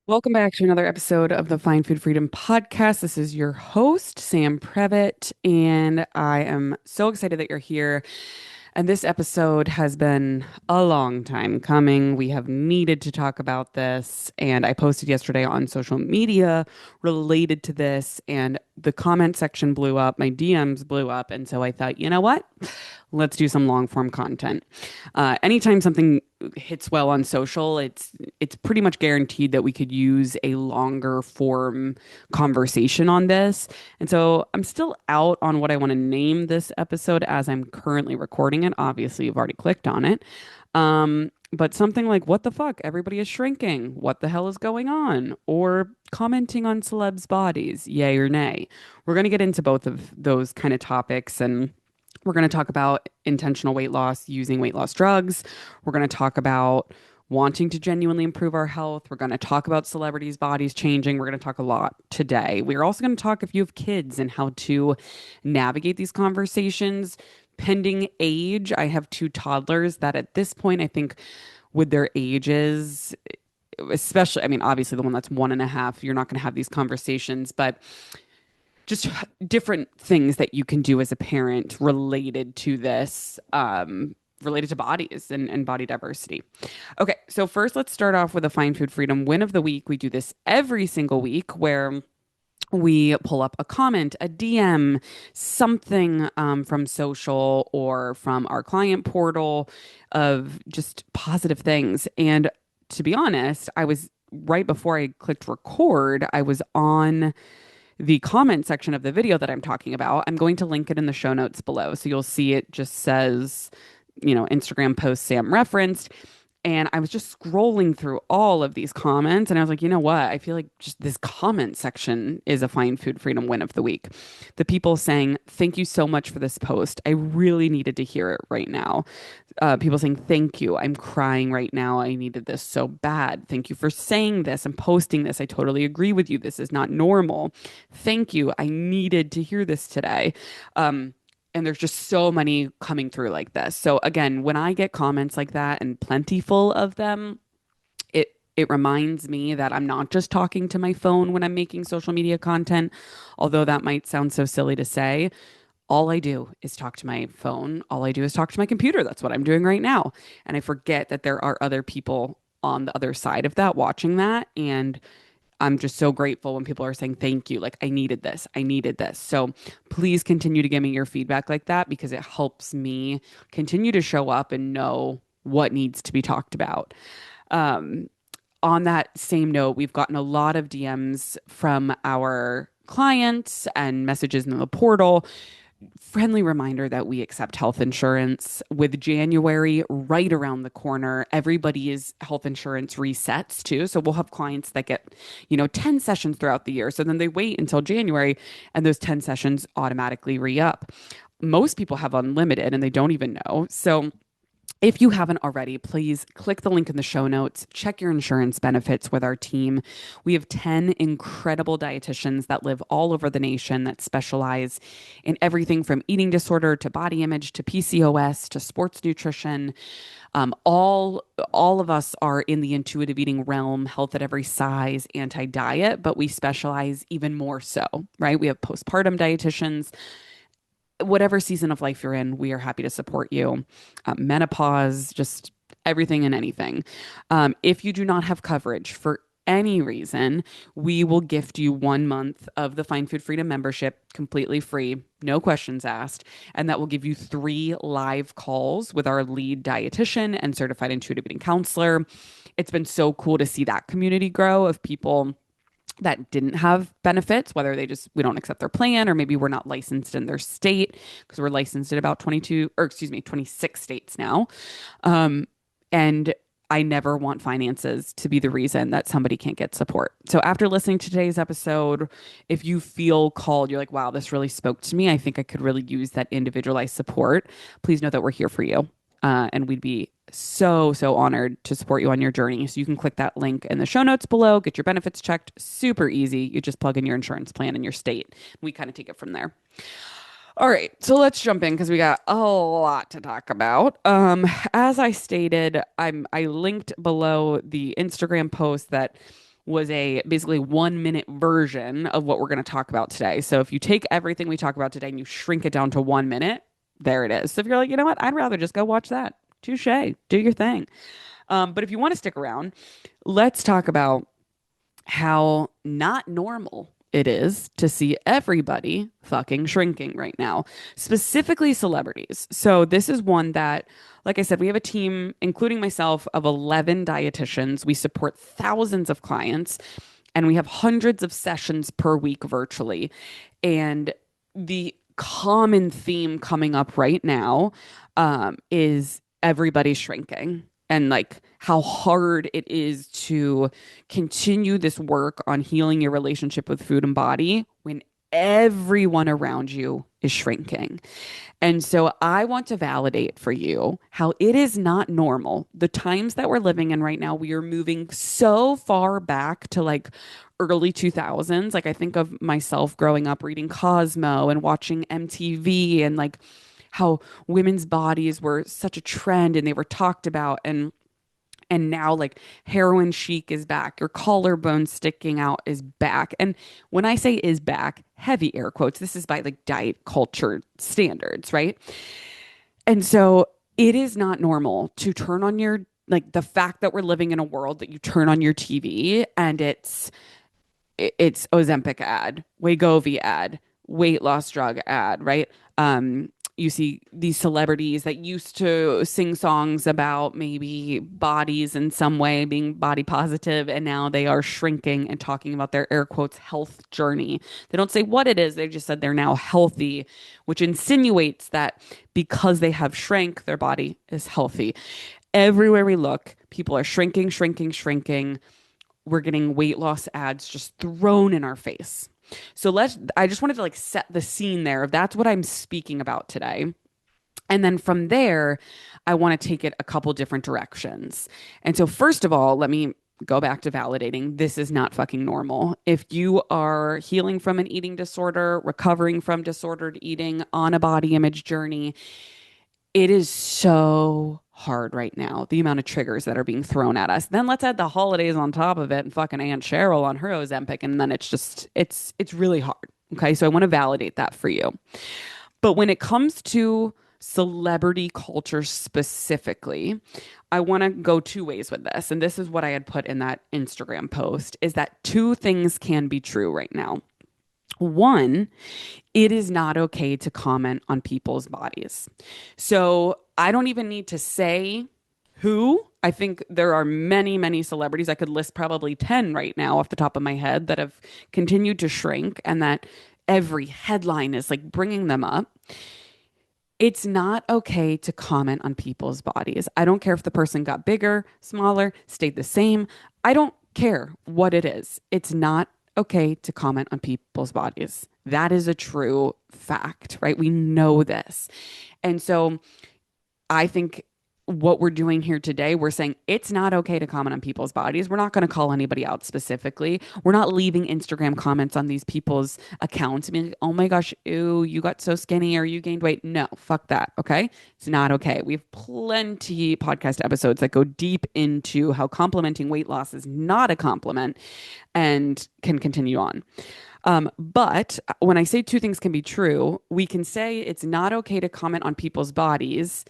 Welcome back to another episode of the Find Food Freedom podcast. This is your host, Sam Previtt, and I am so excited that you're here. And this episode has been a long time coming. We have needed to talk about this, and I posted yesterday on social media related to this, and the comment section blew up, my DMs blew up, and so I thought, you know what? Let's do some long form content. Anytime something hits well on social, it's pretty much guaranteed that we could use a longer form conversation on this. And so I'm still out on what I want to name this episode as I'm currently recording it. Obviously, you've already clicked on it. But something like, what the fuck? Everybody is shrinking. What the hell is going on? Or commenting on celebs' bodies, yay or nay. We're going to get into both of those kind of topics, and we're going to talk about intentional weight loss using weight loss drugs. We're going to talk about wanting to genuinely improve our health. We're going to talk about celebrities' bodies changing. We're going to talk a lot today. We're also going to talk if you have kids and how to navigate these conversations. Pending age, I have two toddlers that at this point, I think with their ages, especially, I mean, obviously the one that's 1.5, you're not going to have these conversations, but just different things that you can do as a parent related to this, related to bodies and body diversity. Okay, so first let's start off with a Find Food Freedom win of the week. We do this every single week where we pull up a comment, a DM, something from social or from our client portal of just positive things. And to be honest, I was right before I clicked record, I was on the comment section of the video that I'm talking about. I'm going to link it in the show notes below. So you'll see it just says, Instagram post Sam referenced. And I was just scrolling through all of these comments and I was like, you know what? I feel like just this comment section is a Find Food Freedom win of the week. The people saying, thank you so much for this post. I really needed to hear it right now. People saying, thank you. I'm crying right now. I needed this so bad. Thank you for saying this and posting this. I totally agree with you. This is not normal. Thank you. I needed to hear this today. And there's just so many coming through like this. So again, when I get comments like that and plentiful of them, it reminds me that I'm not just talking to my phone when I'm making social media content, although that might sound so silly to say. All I do is talk to my phone. All I do is talk to my computer. That's what I'm doing right now. And I forget that there are other people on the other side of that watching that. And I'm just so grateful when people are saying thank you. Like, I needed this. I needed this. So please continue to give me your feedback like that because it helps me continue to show up and know what needs to be talked about. Um, on that same note, we've gotten a lot of DMs from our clients and messages in the portal. Friendly reminder that we accept health insurance with January right around the corner. Everybody's health insurance resets too. So we'll have clients that get, 10 sessions throughout the year. So then they wait until January and those 10 sessions automatically re up. Most people have unlimited and they don't even know. So if you haven't already, please click the link in the show notes. Check your insurance benefits with our team. We have 10 incredible dietitians that live all over the nation that specialize in everything from eating disorder to body image to PCOS to sports nutrition. All of us are in the intuitive eating realm, health at every size, anti-diet, but we specialize even more so, right? We have postpartum dietitians, whatever season of life you're in, we are happy to support you. Menopause, just everything and anything. If you do not have coverage for any reason, we will gift you 1 month of the Find Food Freedom membership completely free, no questions asked. And that will give you 3 live calls with our lead dietitian and certified intuitive eating counselor. It's been so cool to see that community grow of people that didn't have benefits, whether we don't accept their plan, or maybe we're not licensed in their state because we're licensed in about 26 states now. And I never want finances to be the reason that somebody can't get support. So after listening to today's episode, if you feel called, you're like, wow, this really spoke to me. I think I could really use that individualized support. Please know that we're here for you. And we'd be so honored to support you on your journey. So you can click that link in the show notes below, get your benefits checked. Super easy. You just plug in your insurance plan in your state. We kind of take it from there. All right, so let's jump in because we got a lot to talk about. As I stated, I linked below the Instagram post that was a basically 1 minute version of what we're going to talk about today. So if you take everything we talk about today and you shrink it down to 1 minute, there it is. So if you're like, you know what, I'd rather just go watch that. Touche, do your thing. But if you want to stick around, let's talk about how not normal it is to see everybody fucking shrinking right now, specifically celebrities. So, this is one that, like I said, we have a team, including myself, of 11 dietitians. We support thousands of clients and we have hundreds of sessions per week virtually. And the common theme coming up right now is everybody shrinking and like how hard it is to continue this work on healing your relationship with food and body when everyone around you is shrinking. And so I want to validate for you how it is not normal. The times that we're living in right now, we are moving so far back to like early 2000s. Like I think of myself growing up reading Cosmo and watching MTV and like how women's bodies were such a trend and they were talked about and now like heroin chic is back, your collarbone sticking out is back. And when I say is back, heavy air quotes, this is by like diet culture standards, right? And so it is not normal to turn on your like the fact that we're living in a world that you turn on your TV and it's Ozempic ad, Wegovy ad, weight loss drug ad, right? You see these celebrities that used to sing songs about maybe bodies in some way being body positive, and now they are shrinking and talking about their air quotes health journey. They don't say what it is, they just said they're now healthy, which insinuates that because they have shrank, their body is healthy. Everywhere we look, people are shrinking, shrinking, shrinking. We're getting weight loss ads just thrown in our face. So I just wanted to like set the scene there. That's what I'm speaking about today. And then from there, I want to take it a couple different directions. And so, first of all, let me go back to validating this is not fucking normal. If you are healing from an eating disorder, recovering from disordered eating, on a body image journey, it is so hard right now, the amount of triggers that are being thrown at us. Then let's add the holidays on top of it and fucking Aunt Cheryl on her Ozempic. And then it's really hard. Okay. So I want to validate that for you. But when it comes to celebrity culture specifically, I want to go two ways with this. And this is what I had put in that Instagram post is that two things can be true right now. One, it is not okay to comment on people's bodies. So I don't even need to say who. I think there are many, many celebrities. I could list probably 10 right now off the top of my head that have continued to shrink and that every headline is like bringing them up. It's not okay to comment on people's bodies. I don't care if the person got bigger, smaller, stayed the same. I don't care what it is. It's not okay to comment on people's bodies. That is a true fact, right? We know this. And so I think what we're doing here today, we're saying it's not okay to comment on people's bodies. We're not going to call anybody out specifically. We're not leaving Instagram comments on these people's accounts. I mean, oh my gosh, ew, you got so skinny or you gained weight. No, fuck that. Okay. It's not okay. We have plenty podcast episodes that go deep into how complimenting weight loss is not a compliment and can continue on. But when I say two things can be true, we can say it's not okay to comment on people's bodies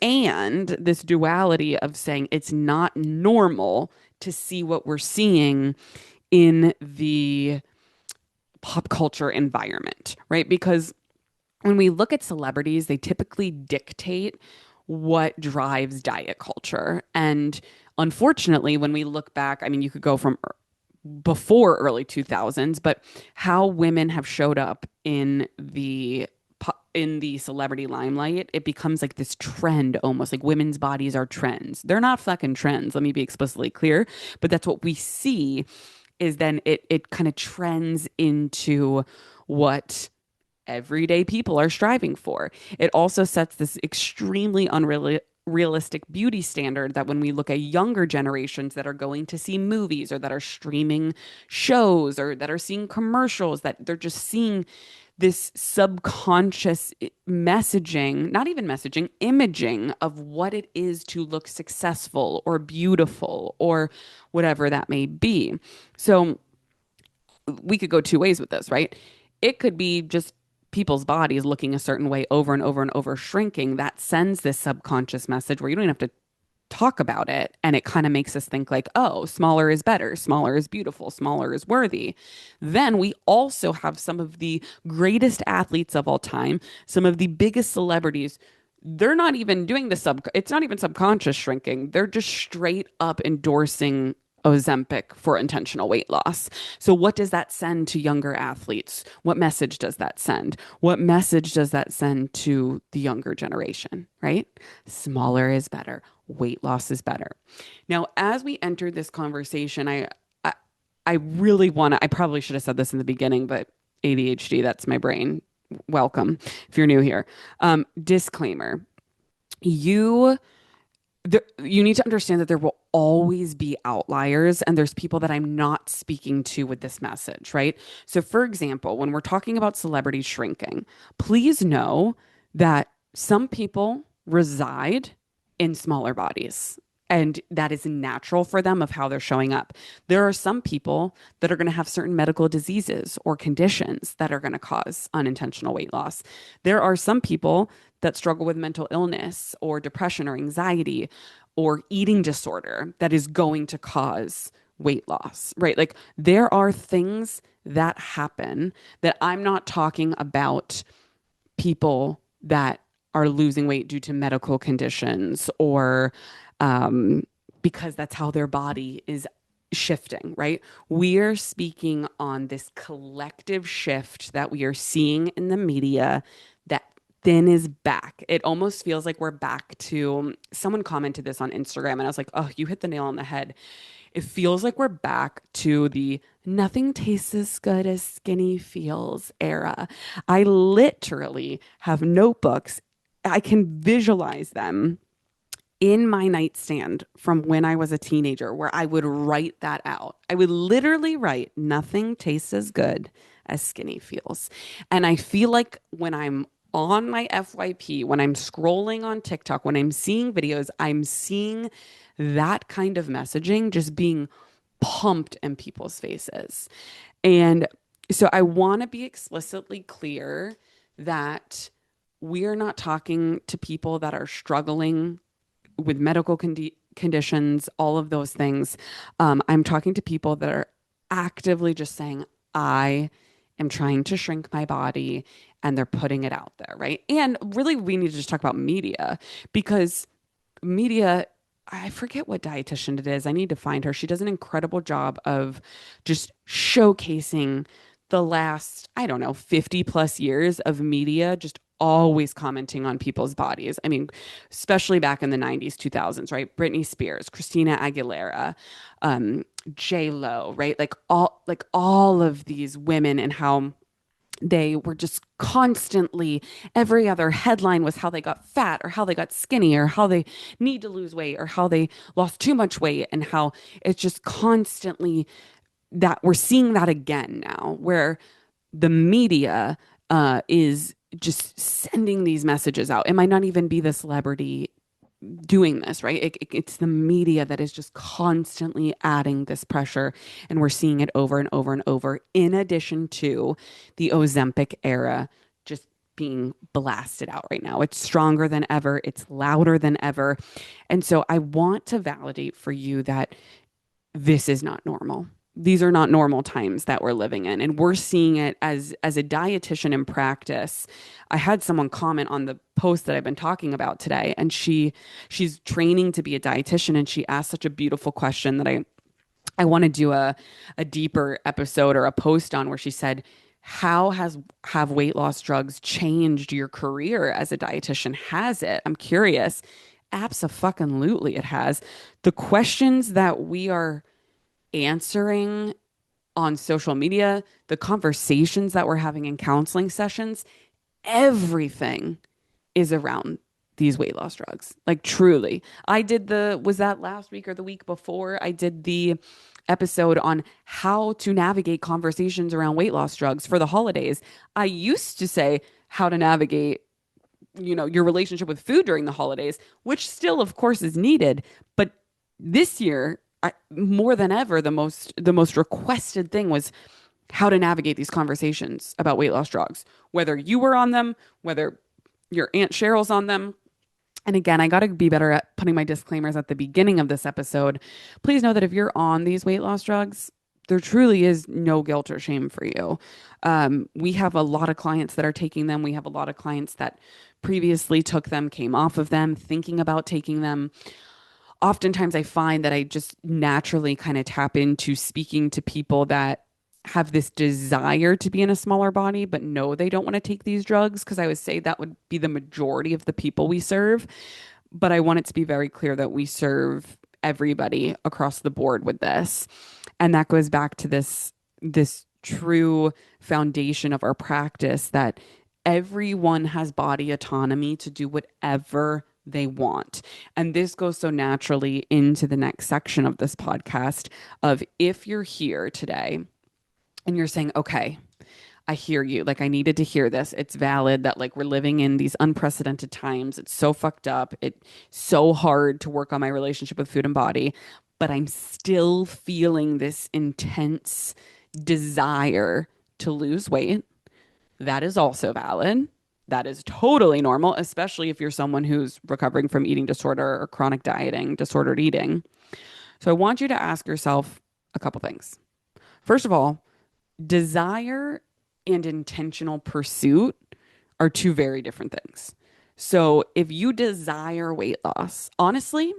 and this duality of saying it's not normal to see what we're seeing in the pop culture environment, right? Because when we look at celebrities, they typically dictate what drives diet culture. And unfortunately, when we look back, I mean, you could go from before early 2000s, but how women have showed up in the celebrity limelight, it becomes like this trend almost like women's bodies are trends. They're not fucking trends. Let me be explicitly clear, but that's what we see is then it kind of trends into what everyday people are striving for. It also sets this extremely unrealistic beauty standard that when we look at younger generations that are going to see movies or that are streaming shows or that are seeing commercials, that they're just seeing this subconscious messaging, not even messaging, imaging of what it is to look successful or beautiful or whatever that may be. So we could go two ways with this, right? It could be just people's bodies looking a certain way over and over and over, shrinking. That sends this subconscious message where you don't even have to talk about it. And it kind of makes us think like, oh, smaller is better, smaller is beautiful, smaller is worthy. Then we also have some of the greatest athletes of all time, some of the biggest celebrities. They're not even doing it's not even subconscious shrinking. They're just straight up endorsing Ozempic for intentional weight loss. So, what does that send to younger athletes? What message does that send? What message does that send to the younger generation, right? Smaller is better, weight loss is better. Now, as we enter this conversation, I, I really want to, I probably should have said this in the beginning, but ADHD, that's my brain. Welcome if you're new here. Disclaimer you you need to understand that there will always be outliers and there's people that I'm not speaking to with this message, right? So, for example, when we're talking about celebrity shrinking, please know that some people reside in smaller bodies. And that is natural for them of how they're showing up. There are some people that are going to have certain medical diseases or conditions that are going to cause unintentional weight loss. There are some people that struggle with mental illness or depression or anxiety or eating disorder that is going to cause weight loss, right? Like there are things that happen that I'm not talking about people that are losing weight due to medical conditions or um, because that's how their body is shifting, right? We're speaking on this collective shift that we are seeing in the media that thin is back. It almost feels like we're back to someone commented this on Instagram and I was like, oh, you hit the nail on the head. It feels like we're back to the nothing tastes as good as skinny feels era. I literally have notebooks. I can visualize them in my nightstand from when I was a teenager where I would write that out. I would literally write, nothing tastes as good as skinny feels. And I feel like when I'm on my FYP, when I'm scrolling on TikTok, when I'm seeing videos, I'm seeing that kind of messaging just being pumped in people's faces. And so I want to be explicitly clear that we are not talking to people that are struggling with medical conditions, all of those things. I'm talking to people that are actively just saying, I am trying to shrink my body and they're putting it out there, right? And really, we need to just talk about media because media, I forget what dietitian it is. I need to find her. She does an incredible job of just showcasing the last, I don't know, 50 plus years of media, just always commenting on people's bodies. I mean, especially back in the 90s, 2000s, right? Britney Spears, Christina Aguilera, J Lo, right? Like all of these women and how they were just constantly, every other headline was how they got fat or how they got skinny or how they need to lose weight or how they lost too much weight and how it's just constantly that we're seeing that again now where the media is just sending these messages out. It might not even be the celebrity doing this, right? It's the media that is just constantly adding this pressure, and we're seeing it over and over and over, in addition to the Ozempic era just being blasted out right now. It's stronger than ever, it's louder than ever. And so I want to validate for you that this is not normal. These are not normal times that we're living in, and we're seeing it as a dietitian in practice. I had someone comment on the post that I've been talking about today, and she's training to be a dietitian, and she asked such a beautiful question that I want to do a deeper episode or a post on, where she said, how have weight loss drugs changed your career as a dietitian? Has it? I'm curious. Abso-fucking-lutely it has. The questions that we are answering on social media, the conversations that we're having in counseling sessions, everything is around these weight loss drugs. Like truly. Was that last week or the week before? I did the episode on how to navigate conversations around weight loss drugs for the holidays. I used to say how to navigate, your relationship with food during the holidays, which still, of course, is needed. But this year, more than ever, the most requested thing was how to navigate these conversations about weight loss drugs, whether you were on them, whether your Aunt Cheryl's on them. And again, I got to be better at putting my disclaimers at the beginning of this episode. Please know that if you're on these weight loss drugs, there truly is no guilt or shame for you. We have a lot of clients that are taking them. We have a lot of clients that previously took them, came off of them, thinking about taking them. Oftentimes, I find that I just naturally kind of tap into speaking to people that have this desire to be in a smaller body, but no, they don't want to take these drugs, because I would say that would be the majority of the people we serve. But I want it to be very clear that we serve everybody across the board with this. And that goes back to this true foundation of our practice, that everyone has body autonomy to do whatever they want. And this goes so naturally into the next section of this podcast of, if you're here today and you're saying, okay, I hear you. Like, I needed to hear this. It's valid that, like, we're living in these unprecedented times. It's so fucked up. It's so hard to work on my relationship with food and body, but I'm still feeling this intense desire to lose weight. That is also valid. That is totally normal, especially if you're someone who's recovering from eating disorder or chronic dieting, disordered eating. So I want you to ask yourself a couple things. First of all, desire and intentional pursuit are two very different things. So if you desire weight loss, honestly,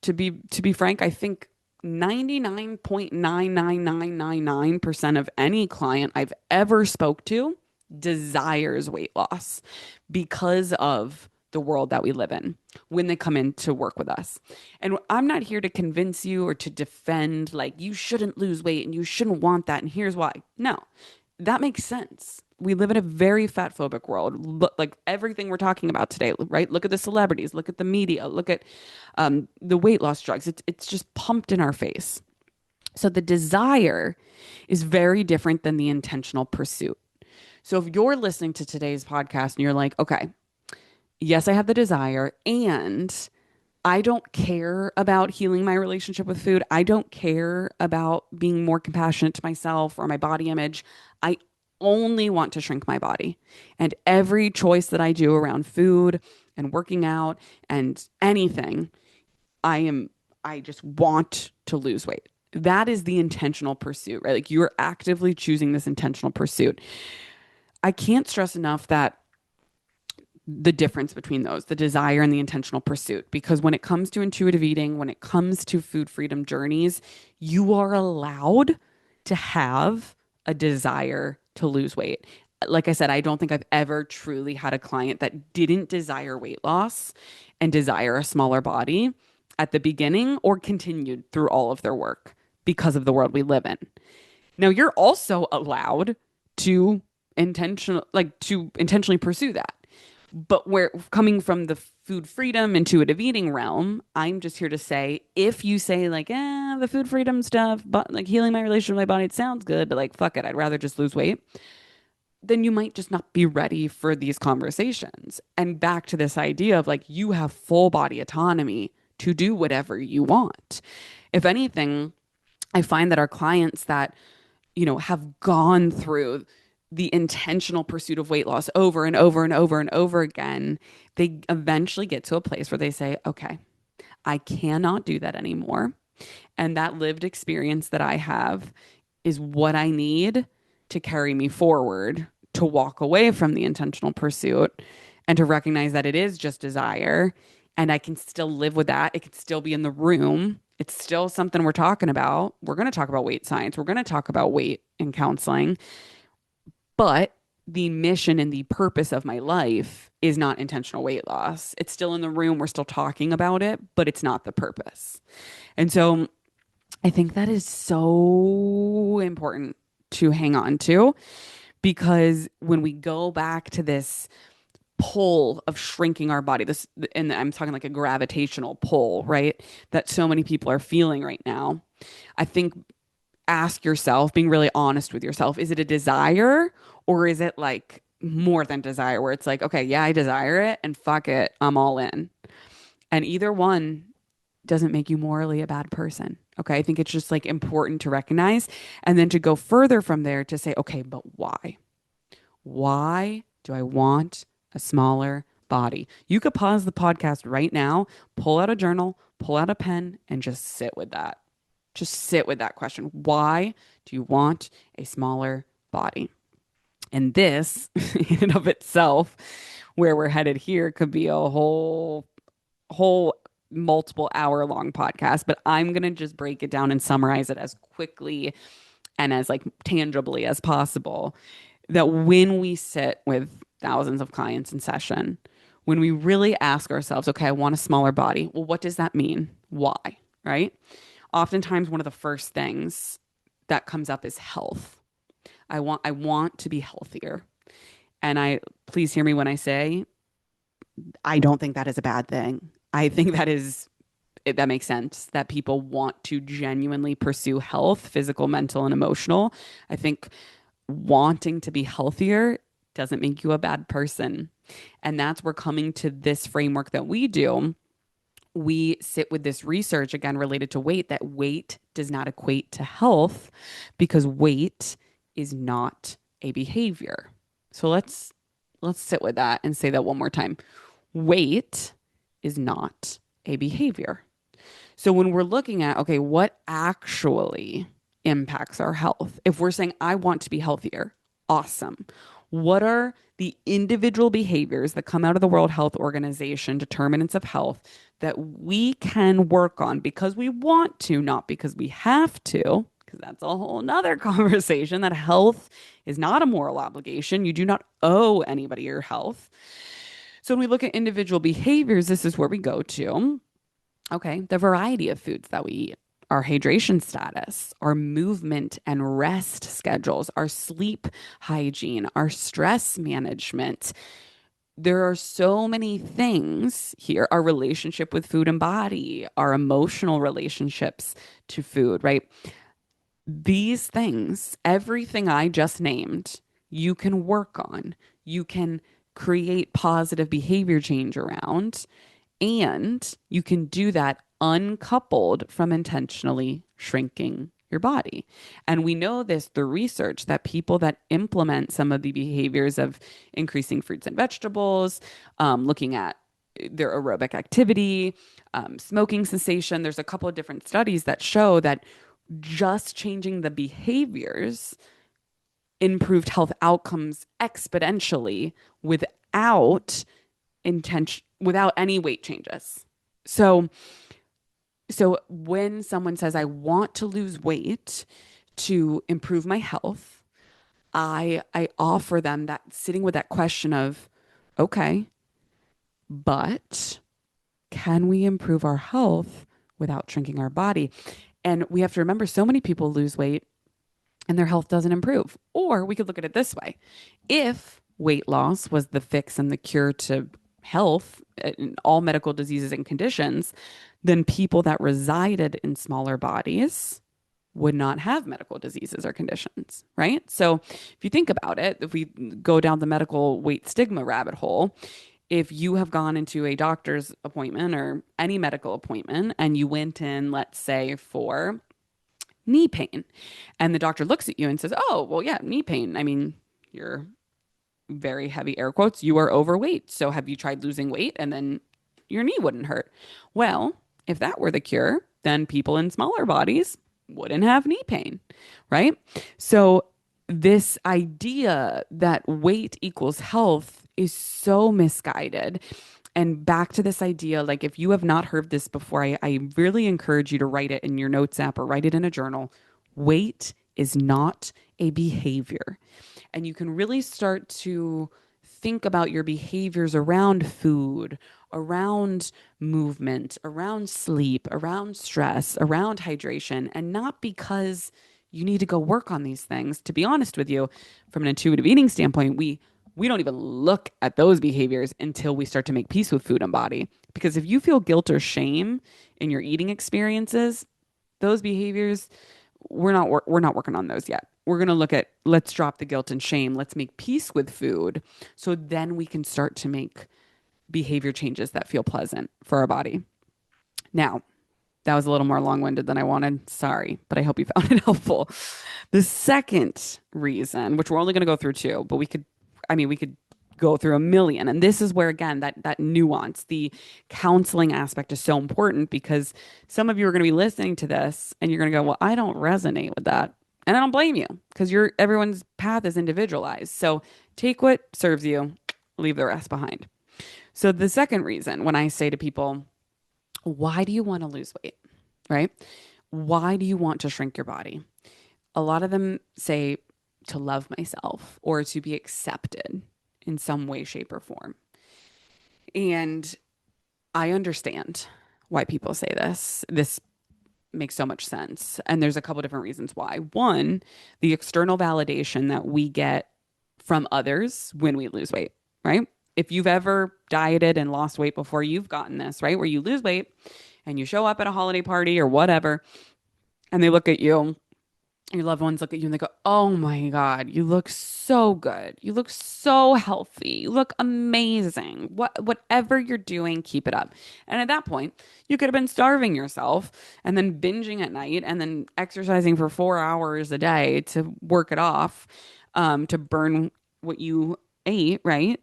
to be frank, I think 99.99999% of any client I've ever spoke to desires weight loss because of the world that we live in when they come in to work with us. And I'm not here to convince you or to defend, like, you shouldn't lose weight and you shouldn't want that, and here's why. No, that makes sense. We live in a very fat phobic world. Look, like everything we're talking about today, right? Look at the celebrities, look at the media, look at the weight loss drugs. It's just pumped in our face. So the desire is very different than the intentional pursuit. So if you're listening to today's podcast and you're like, okay, yes, I have the desire, and I don't care about healing my relationship with food. I don't care about being more compassionate to myself or my body image. I only want to shrink my body. And every choice that I do around food and working out and anything, I just want to lose weight. That is the intentional pursuit, right? Like, you're actively choosing this intentional pursuit. I can't stress enough that the difference between those, the desire and the intentional pursuit. Because when it comes to intuitive eating, when it comes to food freedom journeys, you are allowed to have a desire to lose weight. Like I said, I don't think I've ever truly had a client that didn't desire weight loss and desire a smaller body at the beginning or continued through all of their work because of the world we live in. Now, you're also allowed to intentionally pursue that. But where coming from the food freedom, intuitive eating realm, I'm just here to say, if you say, like, the food freedom stuff, but like healing my relationship with my body, it sounds good, but like, fuck it, I'd rather just lose weight, then you might just not be ready for these conversations. And back to this idea of, like, you have full body autonomy to do whatever you want. If anything, I find that our clients that, have gone through the intentional pursuit of weight loss over and over and over and over again, they eventually get to a place where they say, okay, I cannot do that anymore. And that lived experience that I have is what I need to carry me forward, to walk away from the intentional pursuit and to recognize that it is just desire, and I can still live with that. It can still be in the room. It's still something we're talking about. We're going to talk about weight science. We're going to talk about weight in counseling. But the mission and the purpose of my life is not intentional weight loss. It's still in the room. We're still talking about it, but it's not the purpose. And so I think that is so important to hang on to, because when we go back to this pull of shrinking our body, this, and I'm talking like a gravitational pull, right? That so many people are feeling right now. I think ask yourself, being really honest with yourself, is it a desire or is it like more than desire where it's like, okay, yeah, I desire it and fuck it, I'm all in. And either one doesn't make you morally a bad person. Okay. I think it's just like important to recognize and then to go further from there to say, okay, but why? Why do I want a smaller body? You could pause the podcast right now, pull out a journal, pull out a pen, and just sit with that. Just sit with that question. Why do you want a smaller body? And this, in and of itself, where we're headed here, could be a whole multiple hour long podcast, but I'm going to just break it down and summarize it as quickly and as like tangibly as possible. That when we sit with thousands of clients in session, when we really ask ourselves, okay, I want a smaller body. Well, what does that mean? Why? Right? Oftentimes, one of the first things that comes up is health. I want to be healthier. And please hear me when I say, I don't think that is a bad thing. I think that makes sense that people want to genuinely pursue health, physical, mental, and emotional. I think wanting to be healthier doesn't make you a bad person. And that's where coming to this framework that we do, we sit with this research again related to weight, that weight does not equate to health because weight is not a behavior. So let's sit with that and say that one more time. Weight is not a behavior. So when we're looking at, okay, what actually impacts our health? If we're saying, I want to be healthier, awesome. What are the individual behaviors that come out of the World Health Organization, determinants of health, that we can work on because we want to, not because we have to? Because that's a whole nother conversation, that health is not a moral obligation. You do not owe anybody your health. So when we look at individual behaviors, this is where we go to, okay, the variety of foods that we eat, our hydration status, our movement and rest schedules, our sleep hygiene, our stress management. There are so many things here, our relationship with food and body, our emotional relationships to food, right? These things, everything I just named, you can work on. You can create positive behavior change around, and you can do that uncoupled from intentionally shrinking your body. And we know this through research that people that implement some of the behaviors of increasing fruits and vegetables, looking at their aerobic activity, smoking cessation, there's a couple of different studies that show that just changing the behaviors improved health outcomes exponentially without any weight changes. So when someone says I want to lose weight to improve my health, I offer them that, sitting with that question of, okay, but can we improve our health without shrinking our body? And we have to remember, so many people lose weight and their health doesn't improve. Or we could look at it this way. If weight loss was the fix and the cure to health in all medical diseases and conditions, then people that resided in smaller bodies would not have medical diseases or conditions, right? So if you think about it, if we go down the medical weight stigma rabbit hole, if you have gone into a doctor's appointment or any medical appointment and you went in, let's say, for knee pain, and the doctor looks at you and says, oh, well, yeah, knee pain. I mean, you're very heavy air quotes, you are overweight. So have you tried losing weight? And then your knee wouldn't hurt. Well, if that were the cure, then people in smaller bodies wouldn't have knee pain, right? So this idea that weight equals health is so misguided. And back to this idea, like if you have not heard this before, I really encourage you to write it in your notes app or write it in a journal. Weight is not a behavior. And you can really start to think about your behaviors around food, around movement, around sleep, around stress, around hydration, and not because you need to go work on these things. To be honest with you, from an intuitive eating standpoint, we don't even look at those behaviors until we start to make peace with food and body. Because if you feel guilt or shame in your eating experiences, those behaviors we're not working on those yet. We're going to look at, let's drop the guilt and shame. Let's make peace with food. So then we can start to make behavior changes that feel pleasant for our body. Now, that was a little more long-winded than I wanted. Sorry, but I hope you found it helpful. The second reason, which we're only going to go through two, but we could go through a million. And this is where, again, that nuance, the counseling aspect is so important, because some of you are going to be listening to this and you're going to go, well, I don't resonate with that. And I don't blame you, because everyone's path is individualized. So take what serves you, leave the rest behind. So the second reason, when I say to people, why do you want to lose weight? Right? Why do you want to shrink your body? A lot of them say to love myself or to be accepted in some way, shape, or form. And I understand why people say this. This makes so much sense. And there's a couple different reasons why. One, the external validation that we get from others when we lose weight, right? If you've ever dieted and lost weight before, you've gotten this, right? Where you lose weight and you show up at a holiday party or whatever, and they look at you, your loved ones look at you and they go, oh my God, you look so good. You look so healthy. You look amazing. Whatever you're doing, keep it up. And at that point, you could have been starving yourself and then binging at night and then exercising for 4 hours a day to work it off, to burn what you ate, right?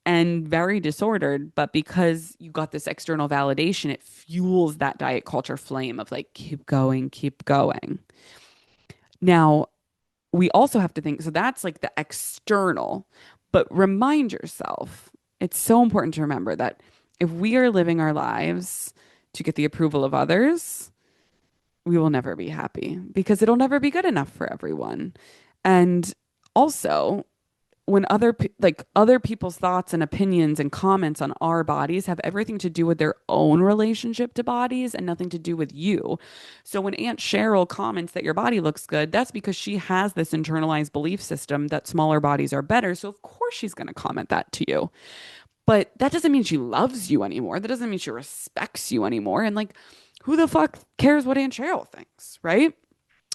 And very disordered. But because you got this external validation, it fuels that diet culture flame of like, keep going, keep going. Now, we also have to think, so that's like the external, but remind yourself, it's so important to remember that if we are living our lives to get the approval of others, we will never be happy, because it'll never be good enough for everyone. And also, when other people's thoughts and opinions and comments on our bodies have everything to do with their own relationship to bodies and nothing to do with you. So when Aunt Cheryl comments that your body looks good, that's because she has this internalized belief system that smaller bodies are better. So of course she's going to comment that to you. But that doesn't mean she loves you anymore. That doesn't mean she respects you anymore. And like, who the fuck cares what Aunt Cheryl thinks, right?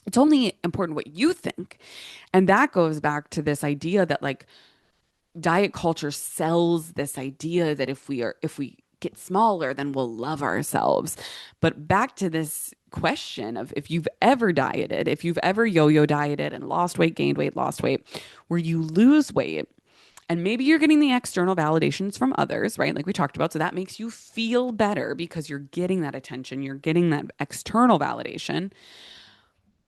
It's only important what you think. And that goes back to this idea that like diet culture sells this idea that if we get smaller, then we'll love ourselves. But back to this question of, if you've ever dieted, if you've ever yo-yo dieted and lost weight, gained weight, lost weight, where you lose weight, and maybe you're getting the external validations from others, right? Like we talked about. So that makes you feel better because you're getting that attention, you're getting that external validation.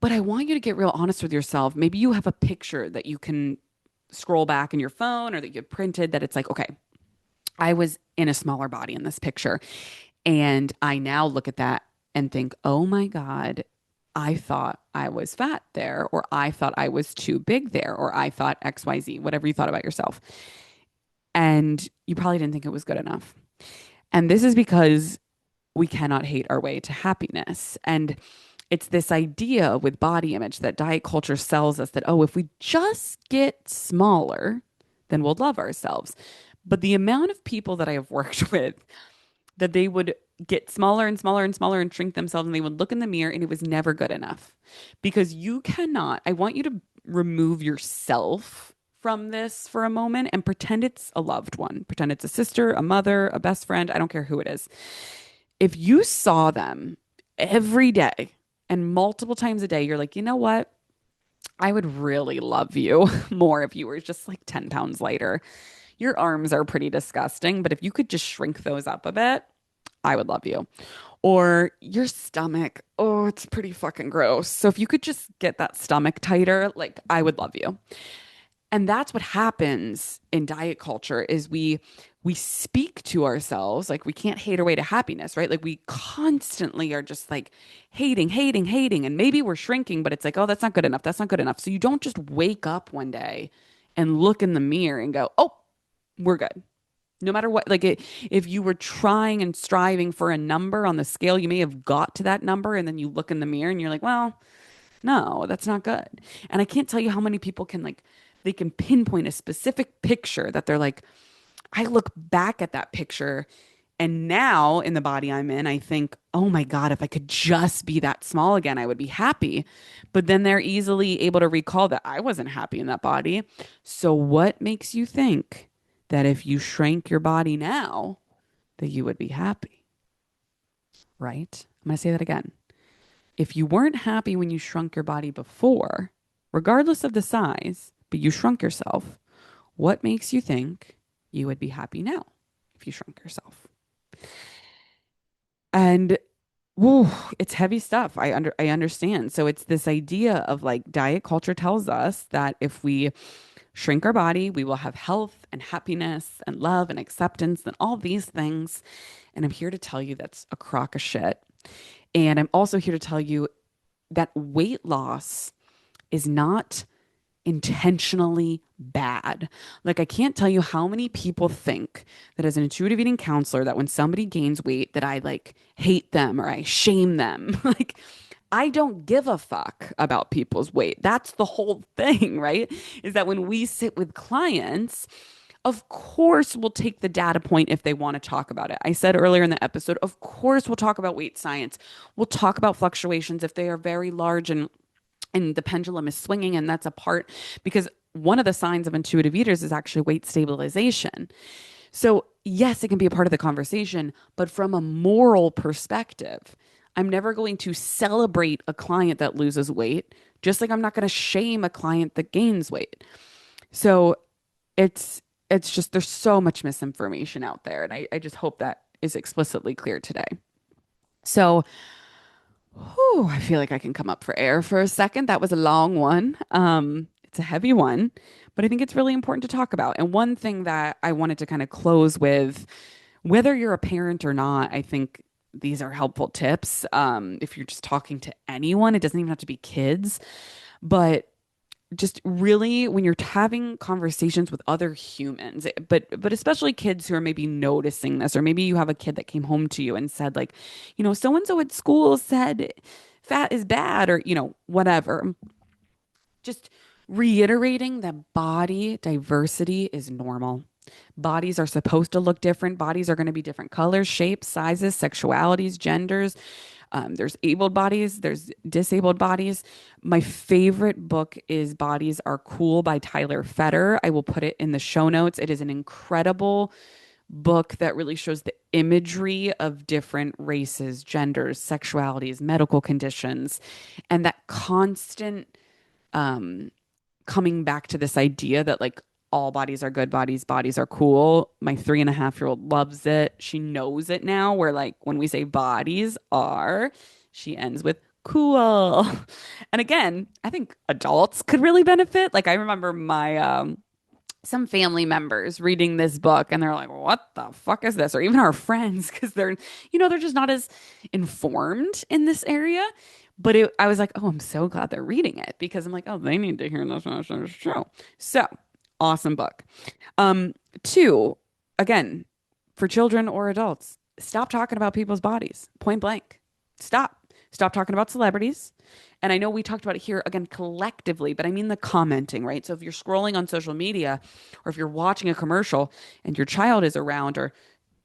But I want you to get real honest with yourself. Maybe you have a picture that you can scroll back in your phone or that you printed, that it's like, okay, I was in a smaller body in this picture. And I now look at that and think, oh my God, I thought I was fat there, or I thought I was too big there, or I thought XYZ, whatever you thought about yourself. And you probably didn't think it was good enough. And this is because we cannot hate our way to happiness. And it's this idea with body image that diet culture sells us that, oh, if we just get smaller, then we'll love ourselves. But the amount of people that I have worked with, that they would get smaller and smaller and smaller and shrink themselves, and they would look in the mirror and it was never good enough. Because you cannot, I want you to remove yourself from this for a moment and pretend it's a loved one. Pretend it's a sister, a mother, a best friend. I don't care who it is. If you saw them every day and multiple times a day, you're like, you know what? I would really love you more if you were just like 10 pounds lighter. Your arms are pretty disgusting, but if you could just shrink those up a bit, I would love you. Or your stomach, oh, it's pretty fucking gross. So if you could just get that stomach tighter, like I would love you. And that's what happens in diet culture is we speak to ourselves like we can't hate our way to happiness, right? Like we constantly are just like hating, hating, hating. And maybe we're shrinking, but it's like, oh, that's not good enough. That's not good enough. So you don't just wake up one day and look in the mirror and go, oh, we're good. No matter what, if you were trying and striving for a number on the scale, you may have got to that number and then you look in the mirror and you're like, well, no, that's not good. And I can't tell you how many people can they can pinpoint a specific picture that they're like, I look back at that picture And now in the body I'm in, I think, oh my God, if I could just be that small again, I would be happy. But then they're easily able to recall that I wasn't happy in that body. So what makes you think that if you shrank your body now, that you would be happy, right? I'm going to say that again. If you weren't happy when you shrunk your body before, regardless of the size, but you shrunk yourself, what makes you think you would be happy now if you shrunk yourself? And woo, it's heavy stuff. I understand. So it's this idea of like diet culture tells us that if we shrink our body, we will have health and happiness and love and acceptance and all these things. And I'm here to tell you that's a crock of shit. And I'm also here to tell you that weight loss is not intentionally bad. Like I can't tell you how many people think that as an intuitive eating counselor that when somebody gains weight that I like hate them or I shame them. Like I don't give a fuck about people's weight. That's the whole thing, right? Is that when we sit with clients, of course, we'll take the data point if they want to talk about it. I said earlier in the episode, of course, we'll talk about weight science. We'll talk about fluctuations if they are very large and the pendulum is swinging, and that's a part because one of the signs of intuitive eaters is actually weight stabilization. So, yes, it can be a part of the conversation, but from a moral perspective, I'm never going to celebrate a client that loses weight, just like I'm not going to shame a client that gains weight. So, it's just there's so much misinformation out there, and I just hope that is explicitly clear today. So, whew, I feel like I can come up for air for a second. That was a long one. It's a heavy one, but I think it's really important to talk about. And one thing that I wanted to kind of close with, whether you're a parent or not, I think these are helpful tips. If you're just talking to anyone, it doesn't even have to be kids, but just really when you're having conversations with other humans, but especially kids who are maybe noticing this, or maybe you have a kid that came home to you and said like, so and so at school said fat is bad, or whatever. Just reiterating that body diversity is normal. Bodies are supposed to look different. Bodies are going to be different colors, shapes, sizes, sexualities, genders. There's able bodies, there's disabled bodies. My favorite book is Bodies Are Cool by Tyler Fetter. I will put it in the show notes. It is an incredible book that really shows the imagery of different races, genders, sexualities, medical conditions, and that constant um, coming back to this idea that like all bodies are good bodies, bodies are cool. My 3.5-year-old loves it. She knows it now. Where like when we say bodies are, she ends with cool. And again, I think adults could really benefit. Like I remember my some family members reading this book and they're like, what the fuck is this? Or even our friends, because they're just not as informed in this area. But I was like, oh, I'm so glad they're reading it because I'm like, oh, they need to hear this show. So awesome book. Two, again, for children or adults, stop talking about people's bodies, point blank. Stop. Stop talking about celebrities. And I know we talked about it here again collectively, but I mean the commenting, right? So if you're scrolling on social media or if you're watching a commercial and your child is around or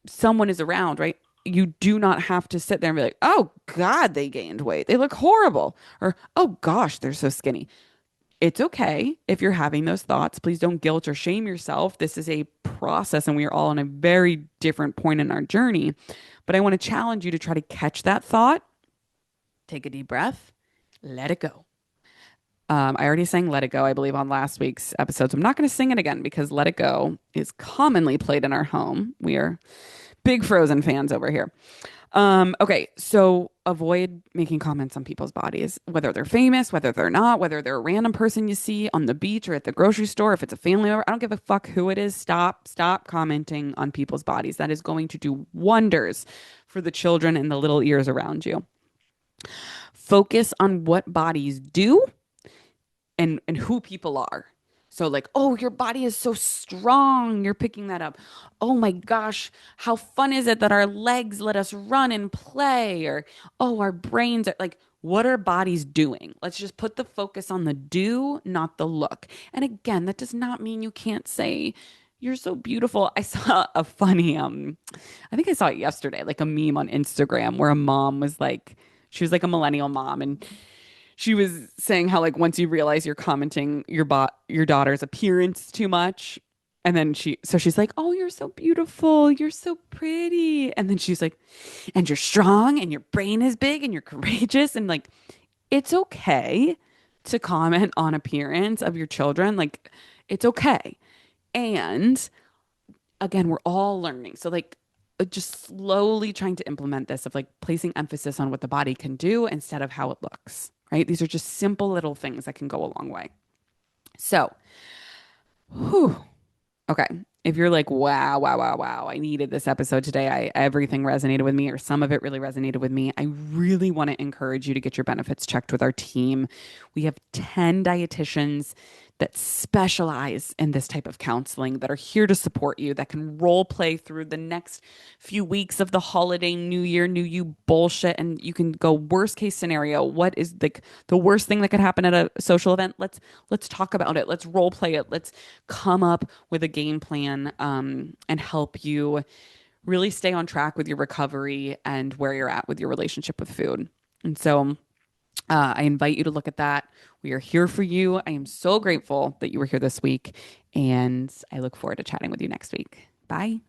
someone is around, right? You do not have to sit there and be like, oh God, they gained weight. They look horrible. Or, oh gosh, they're so skinny. It's okay if you're having those thoughts. Please don't guilt or shame yourself. This is a process and we are all on a very different point in our journey. But I want to challenge you to try to catch that thought, take a deep breath, let it go. I already sang Let It Go, I believe, on last week's episode. So I'm not going to sing it again because Let It Go is commonly played in our home. We are big Frozen fans over here. Okay, so avoid making comments on people's bodies, whether they're famous, whether they're not, whether they're a random person you see on the beach or at the grocery store, if it's a family member. I don't give a fuck who it is. Stop commenting on people's bodies. That is going to do wonders for the children and the little ears around you. Focus on what bodies do and who people are. So like, oh, your body is so strong. You're picking that up. Oh my gosh, how fun is it that our legs let us run and play? Or, oh, our brains are like, what are bodies doing? Let's just put the focus on the do, not the look. And again, that does not mean you can't say, you're so beautiful. I saw a funny, I think I saw it yesterday, like a meme on Instagram where a mom was like, she was like a millennial mom, and she was saying how like once you realize you're commenting your daughter's appearance too much, and then she's like, "Oh, you're so beautiful, you're so pretty," and then she's like, "And you're strong, and your brain is big, and you're courageous," and like it's okay to comment on appearance of your children, like it's okay, and again, we're all learning. So like just slowly trying to implement this of like placing emphasis on what the body can do instead of how it looks, right? These are just simple little things that can go a long way. So, whew, okay. If you're like, wow, wow, wow, wow, I needed this episode today. Everything resonated with me, or some of it really resonated with me. I really want to encourage you to get your benefits checked with our team. We have 10 dietitians that specialize in this type of counseling that are here to support you, that can role play through the next few weeks of the holiday, new year, new you bullshit. And you can go worst case scenario. What is the worst thing that could happen at a social event? Let's talk about it. Let's role play it. Let's come up with a game plan and help you really stay on track with your recovery and where you're at with your relationship with food. And so I invite you to look at that. We are here for you. I am so grateful that you were here this week, and I look forward to chatting with you next week. Bye.